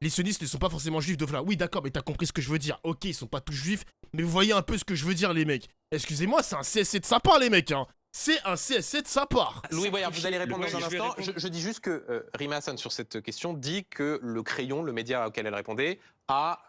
Les sionistes ne sont pas forcément juifs de là. Oui, d'accord, mais t'as compris ce que je veux dire. Ok, ils sont pas tous juifs, mais vous voyez un peu ce que je veux dire, les mecs. Excusez-moi, c'est un CSC de sa part, les mecs, hein. C'est un CSC de sa part. Louis Boyard, vous allez répondre Ouais, dans un je vais instant. répondre. Je dis juste que Rima Hassan, sur cette question, dit que le Crayon, le média auquel elle répondait, a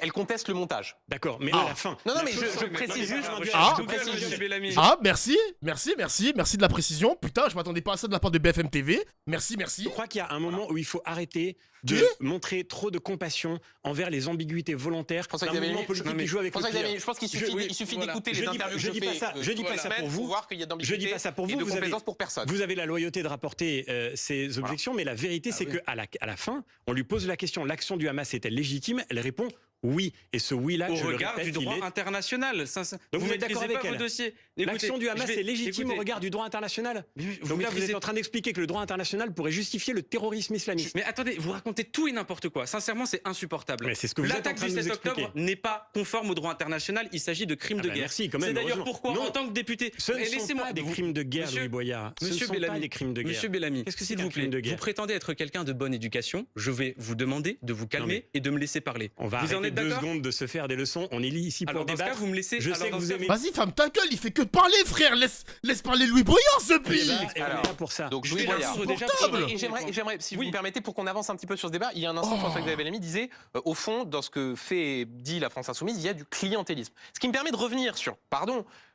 Elle conteste le montage. D'accord, mais Ah. à la fin. Non, La mais chose- je précise juste. Ah. Je précise Monsieur juste. Bellamy. Ah, merci de la précision. Putain, je m'attendais pas à ça de la part de BFM TV. Merci. Je crois qu'il y a un moment où il faut arrêter de montrer trop de compassion envers les ambiguïtés volontaires d'un François-Xavier mouvement Bellamy, politique je- qui joue avec le François-Xavier, client. je pense qu'il suffit voilà. d'écouter Je les dis- interviews je que dis je pas fais ça- je dis toute pas la ça semaine pour vous. voir qu'il y a Je d'ambiguïté dis pas ça pour et vous, de vous avez- complaisance pour personne. Vous avez la loyauté de rapporter ces objections, mais la vérité, c'est oui. qu'à la fin, on lui pose la question, l'action du Hamas est-elle légitime? Elle répond oui. Et ce oui-là, Au je le regard répète, du droit il est- international. Donc vous êtes maîtrisez d'accord avec pas elle? vos dossiers. L'action Écoutez, du Hamas je vais- est légitime écoutez, au regard du droit international. vous Donc là, vous maîtrisez êtes en train d'expliquer que le droit international pourrait justifier le terrorisme islamiste. Mais attendez, vous racontez tout et n'importe quoi. Sincèrement, c'est insupportable. Mais c'est ce que vous êtes en L'attaque train du de nous 7 octobre expliquer. n'est pas conforme au droit international. Il s'agit de crimes Ah de bah guerre. merci, quand même, C'est d'ailleurs heureusement. pourquoi, Non. en tant que député, Ce ne et sont laissez-moi pas des vous- crimes de guerre, Monsieur- Louis Boyard. Ce ne Monsieur sont pas Bellamy, des crimes de guerre. Monsieur Bellamy, Qu'est-ce que c'est s'il qu'un vous plaît, crime de guerre? vous prétendez être quelqu'un de bonne éducation. Je vais vous demander de vous calmer mais- et de me laisser parler. On va vous en arrêter êtes 2 d'accord? secondes de se faire des leçons. On est ici pour Alors dans ce cas, débattre. vous me laissez. Je alors, sais que dans vous ce cas, aimez- Vas-y, ferme ta gueule, il fait que parler, frère. Laisse parler Louis Boyard, ce Eh pire. ben, et on Alors, est là pour ça. Donc Je Louis vais Boyard. répondre déjà Insupportable. pour- Et j'aimerais, si vous Oui. me permettez, pour qu'on avance un petit peu sur ce débat, il y a un instant, Oh. François-Xavier Bellamy disait, au fond, dans ce que fait et dit la France Insoumise, il y a du clientélisme. Ce qui me permet de revenir sur,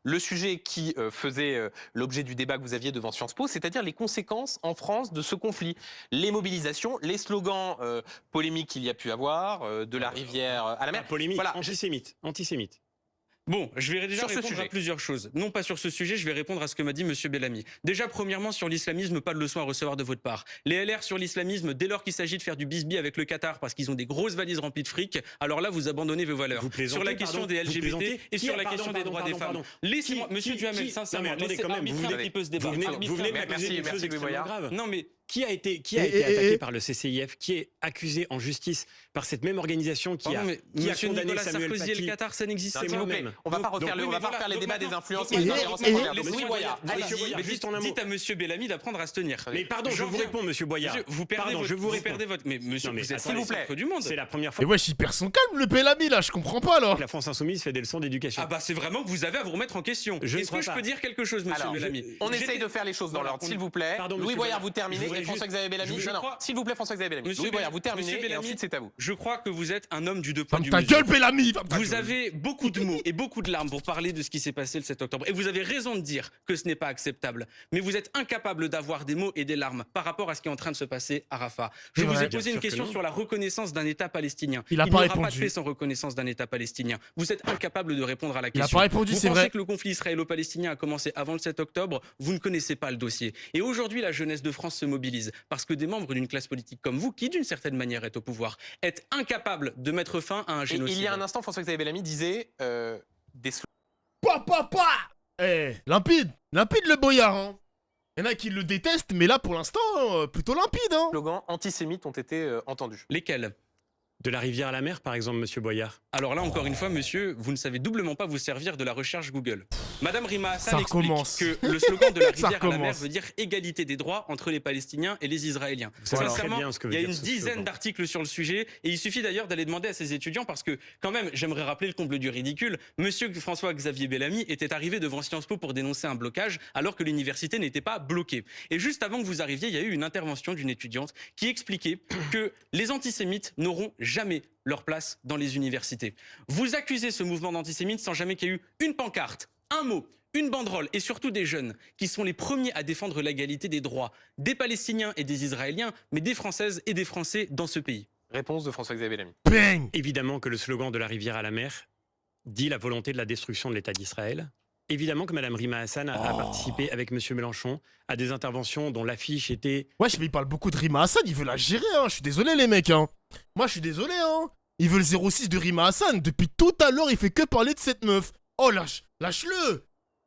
le sujet qui faisait l'objet du débat que vous aviez devant Sciences Po, c'est-à-dire les conséquences en France de ce conflit. Les mobilisations, les slogans polémiques qu'il y a pu avoir, de la rivière à la Pas mer. polémique, Voilà. antisémite. Bon, je vais déjà Sur ce répondre sujet. à plusieurs choses. Non pas sur ce sujet, je vais répondre à ce que m'a dit Monsieur Bellamy. Déjà, premièrement, sur l'islamisme, pas de leçon à recevoir de votre part. Les LR sur l'islamisme, dès lors qu'il s'agit de faire du bisbis avec le Qatar parce qu'ils ont des grosses valises remplies de fric, alors là, vous abandonnez vos valeurs. Vous plaisantez, Sur la question pardon, des vous LGBT plaisantez. et Qui sur a- la pardon, question des droits pardon, des femmes. pardon. Laissez-moi, Qui- Monsieur qui- Duhamel, qui- sincèrement, non, mais attendez, laissez quand même, arbitrer vous un venez- petit peu ce débat. Vous venez Arbitrer- d'accuser des merci, choses Louis extrêmement Boyard. graves. Non mais Qui a été attaqué par le CCIF, qui est accusé en justice par cette même organisation qui pardon, a mais qui a Monsieur condamné Nicolas Samuel Sarkozy et Paty. le Qatar, ça n'existe C'est S'il pas. vous plaît, moi-même. on va pas Donc, refaire, oui, on va mais pas voilà, refaire les donc débats des maintenant- influences et- et des et- ingérences et- étrangères. et- Donc, et- Louis Boyard, et- allez-y. Boyard, juste en un mot. Dites à Monsieur Bellamy d'apprendre à se tenir. Mais pardon, je J'en vous viens. réponds, Monsieur Boyard. Monsieur, vous perdez Pardon, votre, je vous vous réponds. perdez votre. Mais monsieur, Non, mais vous êtes s'il vous plaît. centre du monde. C'est la première Et fois wesh, il perd son calme, le Bellamy, là. Je comprends pas, là. que la France Insoumise fait des leçons d'éducation. Ah bah c'est vraiment que vous avez à vous remettre en question. Je ne Est-ce crois que je pas. peux dire quelque chose, Monsieur Alors, Bellamy On J'étais- essaye de faire les choses dans Voilà, l'ordre, on- s'il vous plaît. Pardon, Louis monsieur Boyard, Boyard. vous terminez. Je voudrais Et François-Xavier Bellamy. je Non, non, crois- s'il vous plaît, François-Xavier Bellamy. Monsieur Louis Boyard, vous Bellamy, terminez Monsieur et Bellamy, ensuite c'est à vous. Je crois que vous êtes un homme du deux poids Ferme du ta mesure. gueule, Bellamy. Ferme ta Vous gueule. avez beaucoup de mots et beaucoup de larmes pour parler de ce qui s'est passé le 7 octobre. Et vous avez raison de dire que ce n'est pas acceptable. Mais vous êtes incapable d'avoir des mots et des larmes par rapport à ce qui est en train de se passer à Rafah. Je C'est vous vrai. ai posé Bien une sûr que question non. sur la reconnaissance d'un État palestinien. Il a pas n'y aura pas de répondu. paix sans reconnaissance d'un État palestinien. Vous êtes incapable de répondre à la Il a question. pas répondu, Vous c'est pensez vrai. que le conflit israélo-palestinien a commencé avant le 7 octobre. Vous ne connaissez pas le dossier. Et aujourd'hui, la jeunesse de France se mobilise parce que des membres d'une classe politique comme vous, qui d'une certaine manière est au pouvoir, êtes incapables de mettre fin à un Et génocide. il y a un instant, François-Xavier Bellamy disait des Pa. Limpide le Boyard, hein. Il y en a qui le détestent, mais là, pour l'instant, plutôt limpide, hein. slogans antisémites ont été entendus. Lesquels? De la rivière à la mer, par exemple, Monsieur Boyard. Alors là, encore une fois, monsieur, vous ne savez doublement pas vous servir de la recherche Google. Madame Rima Hassan Ça explique recommence. que le slogan de la Ça rivière à la mer recommence. veut dire égalité des droits entre les Palestiniens et les Israéliens. Vous savez très Sincèrement, bien ce que il veut y a dire une ce dizaine slogan. d'articles sur le sujet et il suffit d'ailleurs d'aller demander à ses étudiants parce que quand même, j'aimerais rappeler le comble du ridicule. Monsieur François-Xavier Bellamy était arrivé devant Sciences Po pour dénoncer un blocage alors que l'université n'était pas bloquée. Et juste avant que vous arriviez, il y a eu une intervention d'une étudiante qui expliquait que les antisémites n'auront jamais leur place dans les universités. Vous accusez ce mouvement d'antisémites sans jamais qu'il y ait eu une pancarte, un mot, une banderole et surtout des jeunes qui sont les premiers à défendre l'égalité des droits des Palestiniens et des Israéliens, mais des Françaises et des Français dans ce pays. Réponse de François-Xavier Bellamy. Bang. Évidemment que le slogan de la rivière à la mer dit la volonté de la destruction de l'État d'Israël. Évidemment que Mme Rima Hassan a participé avec M. Mélenchon à des interventions dont l'affiche était... Wesh, mais il parle beaucoup de Rima Hassan, il veut la gérer, hein. Je suis désolé, les mecs, hein. Moi, je suis désolé, hein. Il veut le 06 de Rima Hassan. Depuis tout à l'heure, il fait que parler de cette meuf. Oh, lâche-le.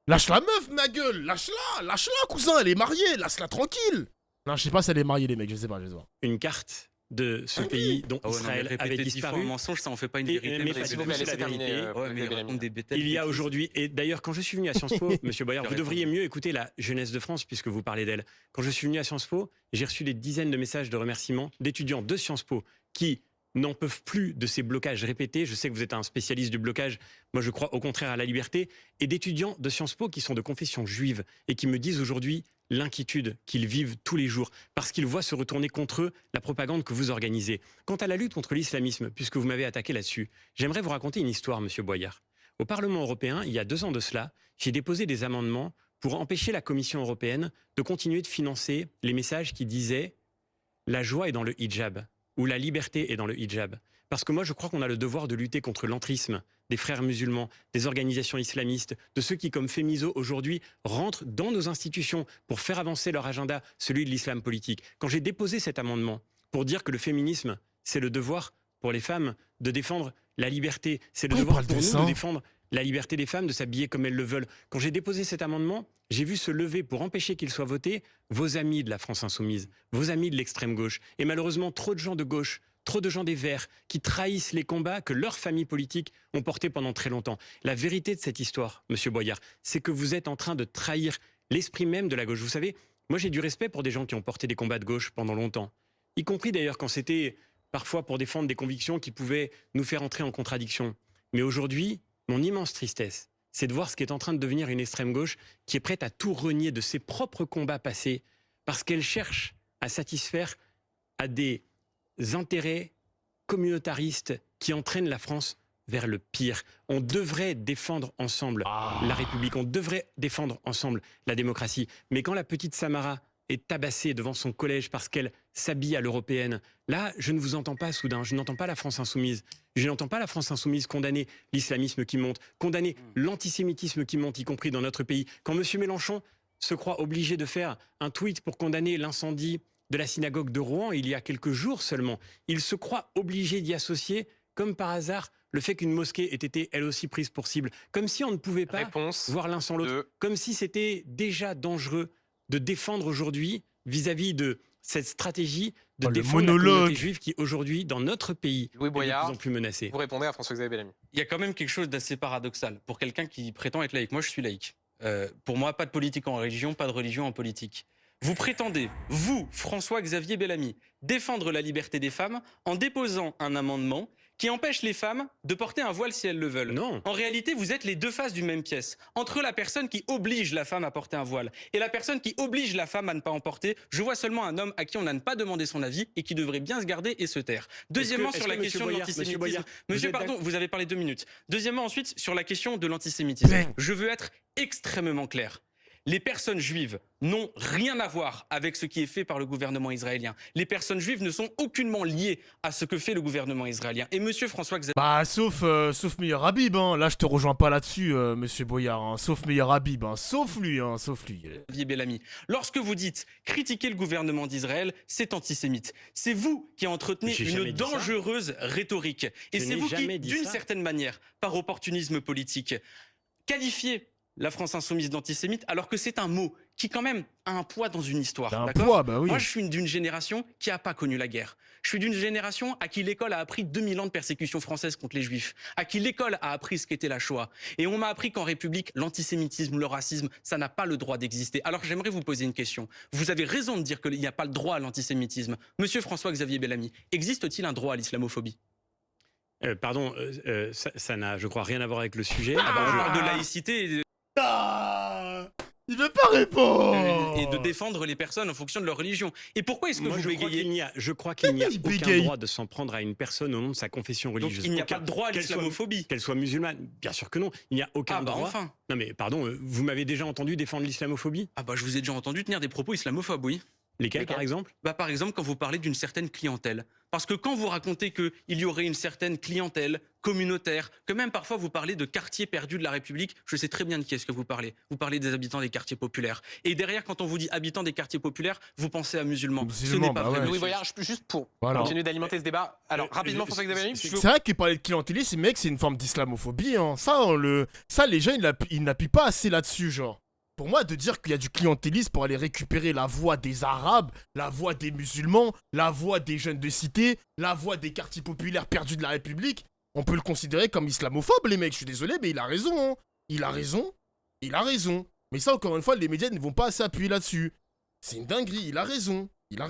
Lâche la meuf, ma gueule. Lâche-la, cousin. Elle est mariée. Laisse-la tranquille. Non, je sais pas si elle est mariée, les mecs. Je sais pas. une carte de ce pays dont Ah ouais, non, mais Israël avait répéter 10 fois un disparu. mensonge, ça en fait pas une Et- vérité. mais monsieur. parce S'il que vous plaît, c'est la laissez terminer. vérité. Ouais, mais il Xavier Bellamy. raconte des bêtises. Il y a aujourd'hui, et d'ailleurs quand je suis venu à Sciences Po, Monsieur Boyard, vous J'ai devriez mieux écouter la jeunesse de France puisque vous parlez d'elle. Quand je suis venu à Sciences Po, j'ai reçu des dizaines de messages de remerciements d'étudiants de Sciences Po qui n'en peuvent plus de ces blocages répétés. Je sais que vous êtes un spécialiste du blocage. Moi, je crois au contraire à la liberté. Et d'étudiants de Sciences Po qui sont de confession juive et qui me disent aujourd'hui l'inquiétude qu'ils vivent tous les jours parce qu'ils voient se retourner contre eux la propagande que vous organisez. Quant à la lutte contre l'islamisme, puisque vous m'avez attaqué là-dessus, j'aimerais vous raconter une histoire, Monsieur Boyard. Au Parlement européen, il y a 2 ans de cela, j'ai déposé des amendements pour empêcher la Commission européenne de continuer de financer les messages qui disaient « la joie est dans le hijab » ou « la liberté est dans le hijab ». Parce que moi, je crois qu'on a le devoir de lutter contre l'entrisme des frères musulmans, des organisations islamistes, de ceux qui, comme Fémiso aujourd'hui, rentrent dans nos institutions pour faire avancer leur agenda, celui de l'islam politique. Quand j'ai déposé cet amendement pour dire que le féminisme, c'est le devoir pour les femmes de défendre la liberté, c'est le devoir pour nous de défendre la liberté des femmes de s'habiller comme elles le veulent. Quand j'ai déposé cet amendement, j'ai vu se lever pour empêcher qu'il soit voté vos amis de la France insoumise, vos amis de l'extrême gauche. Et malheureusement, trop de gens de gauche, trop de gens des Verts qui trahissent les combats que leurs familles politiques ont portés pendant très longtemps. La vérité de cette histoire, Monsieur Boyard, c'est que vous êtes en train de trahir l'esprit même de la gauche. Vous savez, moi j'ai du respect pour des gens qui ont porté des combats de gauche pendant longtemps, y compris d'ailleurs quand c'était parfois pour défendre des convictions qui pouvaient nous faire entrer en contradiction. Mais aujourd'hui, mon immense tristesse, c'est de voir ce qui est en train de devenir une extrême gauche qui est prête à tout renier de ses propres combats passés parce qu'elle cherche à satisfaire à des intérêts communautaristes qui entraînent la France vers le pire. On devrait défendre ensemble la République, on devrait défendre ensemble la démocratie. Mais quand la petite Samara est tabassée devant son collège parce qu'elle s'habille à l'européenne, là, je ne vous entends pas soudain, je n'entends pas la France insoumise. Je n'entends pas la France insoumise condamner l'islamisme qui monte, condamner l'antisémitisme qui monte, y compris dans notre pays. Quand M. Mélenchon se croit obligé de faire un tweet pour condamner l'incendie de la synagogue de Rouen, il y a quelques jours seulement, il se croit obligé d'y associer, comme par hasard, le fait qu'une mosquée ait été elle aussi prise pour cible. Comme si on ne pouvait pas voir l'un sans l'autre. Comme si c'était déjà dangereux de défendre aujourd'hui, vis-à-vis de cette stratégie de défendre la communauté juive qui aujourd'hui, dans notre pays, Louis Boyard, est de plus en plus menacée. Vous répondez à François-Xavier Bellamy. Il y a quand même quelque chose d'assez paradoxal pour quelqu'un qui prétend être laïque. Moi, je suis laïque. Pour moi, pas de politique en religion, pas de religion en politique. Vous prétendez, vous, François-Xavier Bellamy, défendre la liberté des femmes en déposant un amendement qui empêche les femmes de porter un voile si elles le veulent. Non. En réalité, vous êtes les deux faces d'une même pièce. Entre la personne qui oblige la femme à porter un voile et la personne qui oblige la femme à ne pas en porter, je vois seulement un homme à qui on n'a pas demandé son avis et qui devrait bien se garder et se taire. Deuxièmement, sur la question de l'antisémitisme. Monsieur, pardon, vous avez parlé 2 minutes. Deuxièmement, ensuite, sur la question de l'antisémitisme. Je veux être extrêmement clair. Les personnes juives n'ont rien à voir avec ce qui est fait par le gouvernement israélien. Les personnes juives ne sont aucunement liées à ce que fait le gouvernement israélien. Et monsieur François-Xavier... Bah, sauf Meilleur Habib, hein. Là, je te rejoins pas là-dessus, monsieur Boyard, hein. Sauf Meilleur Habib, hein. Sauf lui. Bellamy, lorsque vous dites critiquer le gouvernement d'Israël, c'est antisémite. C'est vous qui entretenez une dangereuse rhétorique. Et c'est vous qui, d'une certaine manière, par opportunisme politique, qualifiez la France insoumise d'antisémite, alors que c'est un mot qui quand même a un poids dans une histoire. Un poids, bah oui. Moi, je suis d'une génération qui n'a pas connu la guerre. Je suis d'une génération à qui l'école a appris 2000 ans de persécution française contre les Juifs, à qui l'école a appris ce qu'était la Shoah. Et on m'a appris qu'en République, l'antisémitisme, le racisme, ça n'a pas le droit d'exister. Alors j'aimerais vous poser une question. Vous avez raison de dire qu'il n'y a pas le droit à l'antisémitisme. Monsieur François-Xavier Bellamy, existe-t-il un droit à l'islamophobie ? Pardon, ça n'a, je crois, rien à voir avec le sujet. On parle de laïcité Il veut pas répondre. Et de défendre les personnes en fonction de leur religion. Et pourquoi est-ce que vous bégayez ? Je crois qu'il n'y a aucun droit de s'en prendre à une personne au nom de sa confession religieuse. Donc il n'y a pas de droit à l'islamophobie. Qu'elle soit musulmane, bien sûr que non. Il n'y a aucun droit. Enfin. Non mais pardon, vous m'avez déjà entendu défendre l'islamophobie ? Ah bah je vous ai déjà entendu tenir des propos islamophobes, oui. Lesquels, par exemple ? Par exemple, quand vous parlez d'une certaine clientèle. Parce que quand vous racontez qu'il y aurait une certaine clientèle communautaire, que même parfois vous parlez de quartiers perdus de la République, je sais très bien de qui est-ce que vous parlez. Vous parlez des habitants des quartiers populaires. Et derrière, quand on vous dit habitants des quartiers populaires, vous pensez à musulmans. Ce n'est pas vrai. Louis Boyard, juste pour continuer d'alimenter ce débat. Alors, rapidement, François-Xavier Bellamy. C'est vrai qu'il parlait de clientélisme, mec, c'est une forme d'islamophobie. Hein. Ça, les gens, ils n'appuient pas assez là-dessus, genre. Pour moi, de dire qu'il y a du clientélisme pour aller récupérer la voix des Arabes, la voix des musulmans, la voix des jeunes de cité, la voix des quartiers populaires perdus de la République, on peut le considérer comme islamophobe, les mecs. Je suis désolé, mais il a raison. Hein. Il a raison. Mais ça, encore une fois, les médias ne vont pas s'appuyer là-dessus. C'est une dinguerie. Il a raison. Je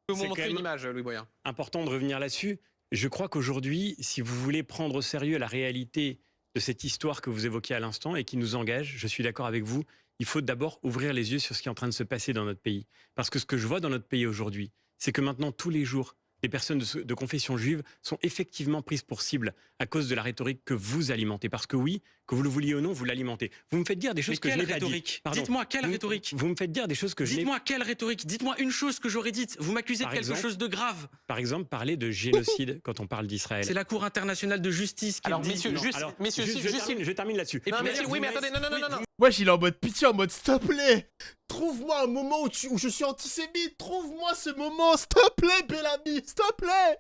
peux vous montrer une image, Louis Boyard. Important de revenir là-dessus. Je crois qu'aujourd'hui, si vous voulez prendre au sérieux la réalité de cette histoire que vous évoquez à l'instant et qui nous engage, je suis d'accord avec vous, il faut d'abord ouvrir les yeux sur ce qui est en train de se passer dans notre pays. Parce que ce que je vois dans notre pays aujourd'hui, c'est que maintenant, tous les jours, les personnes de confession juive sont effectivement prises pour cible à cause de la rhétorique que vous alimentez. Parce que oui, que vous le vouliez ou non, vous l'alimentez. Vous me faites dire des choses que je n'ai pas dites. Pardon. Dites-moi, quelle rhétorique? Vous me faites dire des choses que je n'ai pas. Dites-moi quelle rhétorique? Dites-moi une chose que j'aurais dite. Vous m'accusez de Par quelque exemple, chose de grave. Par exemple, parler de génocide quand on parle d'Israël. C'est la Cour internationale de justice qui Alors, le dit. messieurs, Non, juste, alors, messieurs, je termine là-dessus. Non, Mais messieurs, vous oui, mais m'avez- attendez, non. Wesh, il est en mode pitié, en mode s'il te plaît. Trouve-moi un moment où je suis antisémite. Trouve-moi ce moment, s'il te plaît, Bellamy, s'il te plaît.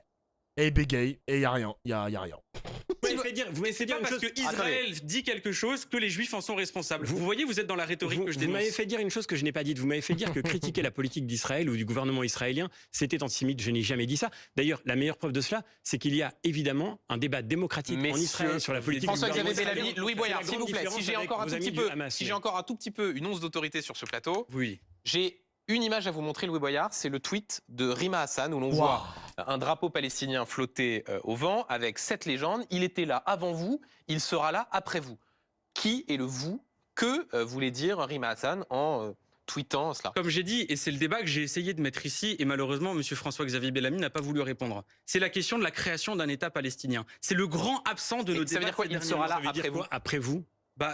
Et il bégaye, et y a rien, y a rien. Vous m'avez fait dire C'est une pas parce chose. que Israël dit quelque chose que les Juifs en sont responsables. Vous voyez, vous êtes dans la rhétorique que je Vous dénonce. m'avez fait dire une chose que je n'ai pas dite. Vous m'avez fait dire que critiquer la politique d'Israël ou du gouvernement israélien, c'était antisémite. Je n'ai jamais dit ça. D'ailleurs, la meilleure preuve de cela, c'est qu'il y a évidemment un débat démocratique en Israël sur la politique du François-Xavier gouvernement Bellamy, israélien. Louis Boyard, C'est la s'il vous grande plaît, différence si j'ai avec encore un vos tout amis petit du peu, Hamas, si j'ai mais- encore un tout petit peu une once d'autorité sur ce plateau, Oui. j'ai une image à vous montrer, Louis Boyard, c'est le tweet de Rima Hassan où l'on voit un drapeau palestinien flotter au vent avec cette légende. Il était là avant vous, il sera là après vous. Qui est le vous? Que voulait dire Rima Hassan en tweetant cela? Comme j'ai dit, et c'est le débat que j'ai essayé de mettre ici, et malheureusement, M. François-Xavier Bellamy n'a pas voulu répondre. C'est la question de la création d'un État palestinien. C'est le grand absent de Mais nos ça veut débats. dire quoi? de ces Il derniers sera mois. là Ça veut dire après quoi? vous. Après vous?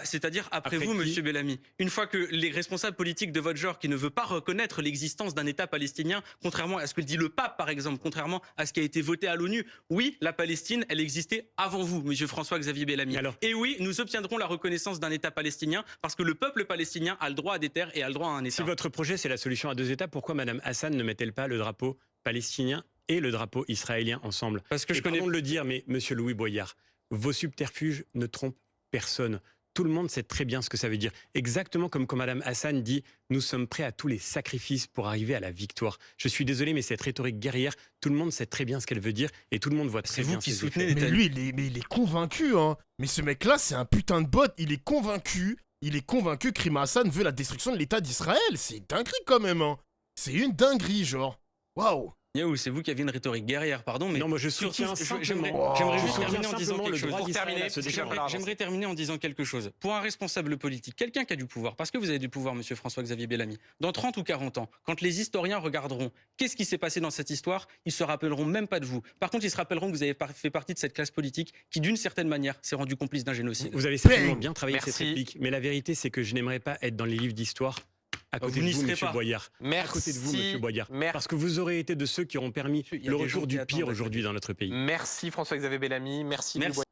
C'est-à-dire après Après vous, qui? Monsieur Bellamy. Une fois que les responsables politiques de votre genre qui ne veut pas reconnaître l'existence d'un État palestinien, contrairement à ce que dit le pape, par exemple, contrairement à ce qui a été voté à l'ONU, oui, la Palestine, elle existait avant vous, Monsieur François-Xavier Bellamy. Alors Et oui, nous obtiendrons la reconnaissance d'un État palestinien parce que le peuple palestinien a le droit à des terres et a le droit à un État. Si votre projet, c'est la solution à deux États, pourquoi Mme Hassan ne met-elle pas le drapeau palestinien et le drapeau israélien ensemble? Parce que je connais Pardon de le dire, mais Monsieur Louis Boyard, vos subterfuges ne trompent personne. Tout le monde sait très bien ce que ça veut dire. Exactement comme quand Mme Hassan dit « Nous sommes prêts à tous les sacrifices pour arriver à la victoire ». Je suis désolé, mais cette rhétorique guerrière, tout le monde sait très bien ce qu'elle veut dire et tout le monde voit très C'est bien vous qui ses soutenez effets. Mais lui, il est convaincu, hein. Mais ce mec-là, c'est un putain de bot. Il est convaincu que Rima Hassan veut la destruction de l'État d'Israël. C'est une dinguerie quand même, hein. C'est une dinguerie, genre. Waouh. Yaou, c'est vous qui avez une rhétorique guerrière, pardon, mais Non, moi je surtout, soutiens j'aimerais simplement, juste je terminer en disant simplement quelque le chose. droit Pour d'Israël terminer, à se défendre. J'aimerais Terminer en disant quelque chose. Pour un responsable politique, quelqu'un qui a du pouvoir, parce que vous avez du pouvoir, Monsieur François-Xavier Bellamy, dans 30 ou 40 ans, quand les historiens regarderont qu'est-ce qui s'est passé dans cette histoire, ils se rappelleront même pas de vous. Par contre, ils se rappelleront que vous avez fait partie de cette classe politique qui, d'une certaine manière, s'est rendue complice d'un génocide. Vous avez certainement Bang. bien travaillé cette Merci. réplique, mais la vérité, c'est que je n'aimerais pas être dans les livres d'histoire à côté Vous de n'y vous, serez Monsieur pas. Boyard. Merci. À côté de vous, Monsieur Boyard. Merci. Parce que vous aurez été de ceux qui auront permis Il y a le des retour gens du qui pire attendent aujourd'hui dans notre pays. Merci François-Xavier Bellamy, merci. Merci. Louis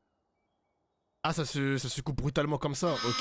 Ah, ça se coupe brutalement comme ça. Ok.